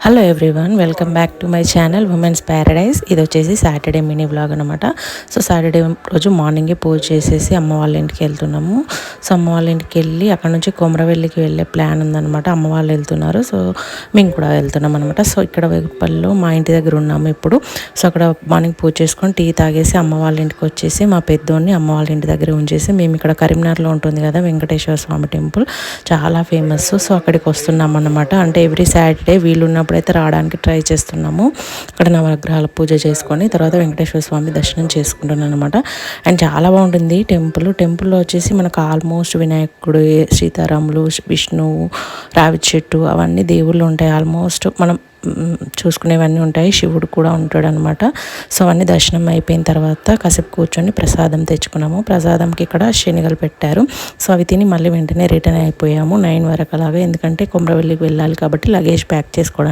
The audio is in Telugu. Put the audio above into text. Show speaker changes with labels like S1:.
S1: Hello everyone, welcome back to my channel women's Paradise. ఇది వచ్చేసి సాటర్డే మినీ వ్లాగ్ అనమాట. సో సాటర్డే రోజు మార్నింగే పూజ చేసేసి అమ్మ వాళ్ళ ఇంటికి వెళ్తున్నాము. సో అమ్మ వాళ్ళ ఇంటికి వెళ్ళి అక్కడ నుంచి కొమరవెల్లికి వెళ్ళే ప్లాన్ ఉందన్నమాట. అమ్మ వాళ్ళు వెళ్తున్నారు, సో మేము కూడా వెళ్తున్నాం అనమాట. సో ఇక్కడ వేగుపల్లిలో మా ఇంటి దగ్గర ఉన్నాము ఇప్పుడు. సో అక్కడ మార్నింగ్ పూజ చేసుకొని టీ తాగేసి అమ్మ వాళ్ళ ఇంటికి వచ్చేసి మా పెద్దోడిని అమ్మ వాళ్ళ ఇంటి దగ్గర ఉంచేసి మేము ఇక్కడ కరీంనగర్లో ఉంటుంది కదా వెంకటేశ్వర స్వామి టెంపుల్, చాలా ఫేమస్. సో అక్కడికి వస్తున్నాం అన్నమాట. అంటే ఎవ్రీ సాటర్డే వీలున్నప్పుడైతే రావడానికి ట్రై చేస్తున్నాము. అక్కడ నవగ్రహాల పూజ చేసుకొని తర్వాత వెంకటేశ్వర స్వామి దర్శనం చేసుకుంటున్నాను అనమాట. అండ్ చాలా బాగుంటుంది టెంపుల్లో వచ్చేసి మనకు ఆల్మోస్ట్ వినాయకుడు, సీతారాములు, విష్ణువు, రావి చెట్టు అవన్నీ దేవుళ్ళు ఉంటాయి. ఆల్మోస్ట్ మనం చూసుకునేవన్నీ ఉంటాయి. శివుడు కూడా ఉంటాడు అనమాట. సో అవన్నీ దర్శనం అయిపోయిన తర్వాత కాసేపు కూర్చొని ప్రసాదం తెచ్చుకున్నాము. ప్రసాదంకి ఇక్కడ శనగలు పెట్టారు. సో అవి తిని మళ్ళీ వెంటనే రిటర్న్ అయిపోయాము 9 వరకు అలాగా. ఎందుకంటే కొమరవెల్లికి వెళ్ళాలి కాబట్టి లగేజ్ ప్యాక్ చేసుకోవడానికి